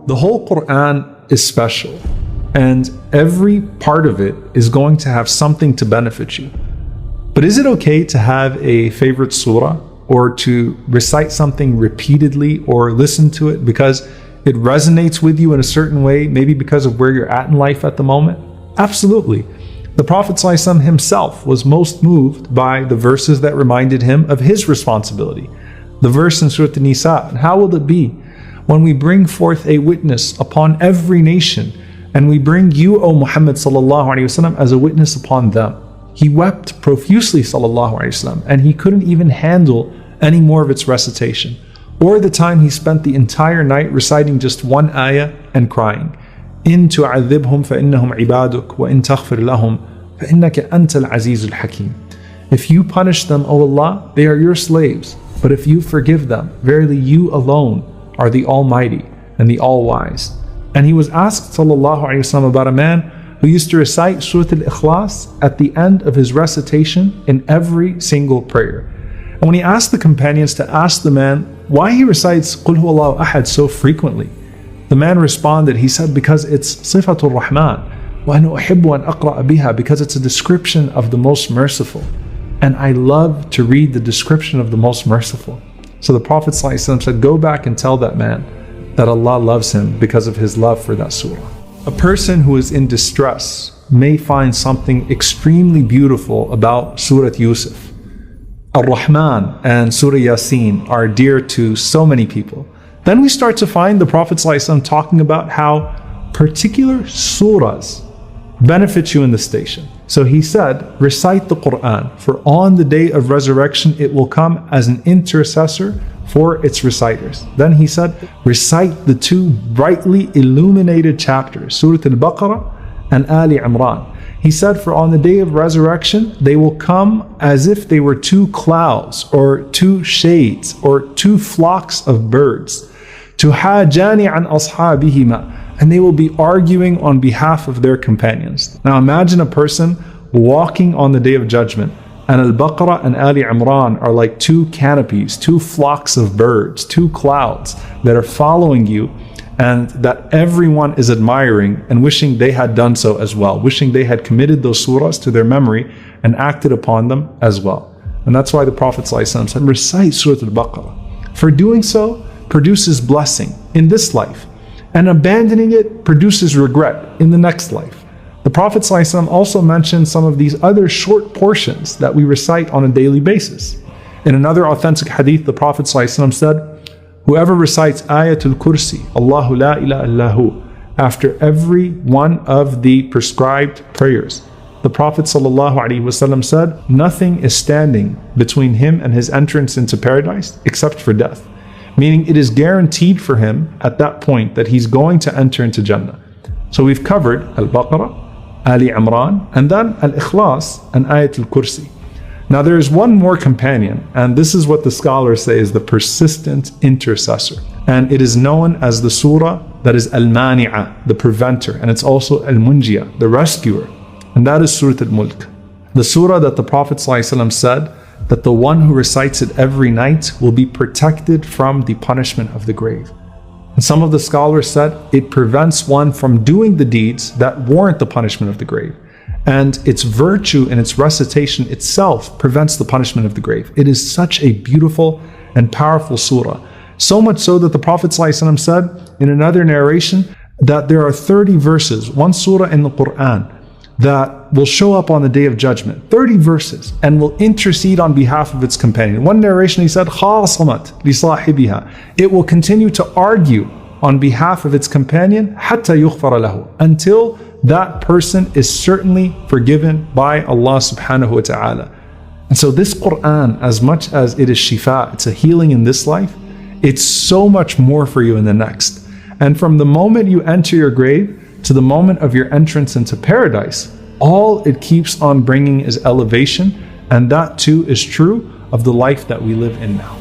The whole Quran is special, and every part of it is going to have something to benefit you. But is it okay to have a favorite surah, or to recite something repeatedly, or listen to it because it resonates with you in a certain way, maybe because of where you're at in life at the moment? Absolutely. The Prophet ﷺ himself was most moved by the verses that reminded him of his responsibility. The verse in Surah An-Nisa, and how will it be when we bring forth a witness upon every nation, and we bring you, O Muhammad ﷺ, as a witness upon them? He wept profusely, ﷺ, and he couldn't even handle any more of its recitation, or the time he spent the entire night reciting just one ayah and crying. إن تعذبهم فإنهم عبادك وإن تغفر لهم فإنك أنت العزيز الحكيم. If you punish them, O Allah, they are your slaves, but if you forgive them, verily you alone are the Almighty and the All-Wise. And he was asked ﷺ about a man who used to recite Surah Al-Ikhlas at the end of his recitation in every single prayer. And when he asked the companions to ask the man why he recites Qul Huwallahu Ahad so frequently, the man responded, he said, because it's Sifatul Rahman, wa ana uhibbu an aqra'a biha, because it's a description of the most merciful. And I love to read the description of the most merciful. So the Prophet ﷺ said, go back and tell that man that Allah loves him because of his love for that surah. A person who is in distress may find something extremely beautiful about Surah Yusuf. Ar-Rahman and Surah Yasin are dear to so many people. Then we start to find the Prophet ﷺ talking about how particular surahs benefit you in the station. So he said, recite the Quran, for on the day of resurrection it will come as an intercessor for its reciters. Then he said, recite the two brightly illuminated chapters, Surah Al-Baqarah and Ali Imran. He said, for on the day of resurrection, they will come as if they were two clouds, or two shades, or two flocks of birds. Tuhajani an ashabihima, and they will be arguing on behalf of their companions. Now imagine a person walking on the day of judgment, and Al-Baqarah and Ali Imran are like two canopies, two flocks of birds, two clouds that are following you, and that everyone is admiring and wishing they had done so as well, wishing they had committed those surahs to their memory and acted upon them as well. And that's why the Prophet ﷺ said, recite Surah Al-Baqarah. For doing so produces blessing in this life, and abandoning it produces regret in the next life. The Prophet ﷺ also mentioned some of these other short portions that we recite on a daily basis. In another authentic hadith, the Prophet ﷺ said, whoever recites Ayatul Kursi, Allahu la ilaha illahu, after every one of the prescribed prayers, the Prophet ﷺ said, nothing is standing between him and his entrance into paradise except for death. Meaning it is guaranteed for him at that point that he's going to enter into Jannah. So we've covered Al-Baqarah, Ali Imran, and then Al-Ikhlas and Ayatul Kursi. Now there is one more companion, and this is what the scholars say is the persistent intercessor. And it is known as the surah that is Al-Mani'ah, the preventer, and it's also Al-Munjiyah, the rescuer. And that is Surah Al-Mulk. The surah that the Prophet ﷺ said that the one who recites it every night will be protected from the punishment of the grave. And some of the scholars said it prevents one from doing the deeds that warrant the punishment of the grave. And its virtue and its recitation itself prevents the punishment of the grave. It is such a beautiful and powerful surah. So much so that the Prophet ﷺ said in another narration that there are 30 verses, one surah in the Quran, that will show up on the day of judgment. 30 verses, and will intercede on behalf of its companion. One narration he said, خَاصَمَتْ لِصَاحِبِهَا. It will continue to argue on behalf of its companion حَتَّى يُغْفَرَ لَهُ, until that person is certainly forgiven by Allah subhanahu wa ta'ala. And so this Quran, as much as it is shifa, it's a healing in this life, it's so much more for you in the next. And from the moment you enter your grave to the moment of your entrance into paradise, all it keeps on bringing is elevation, and that too is true of the life that we live in now.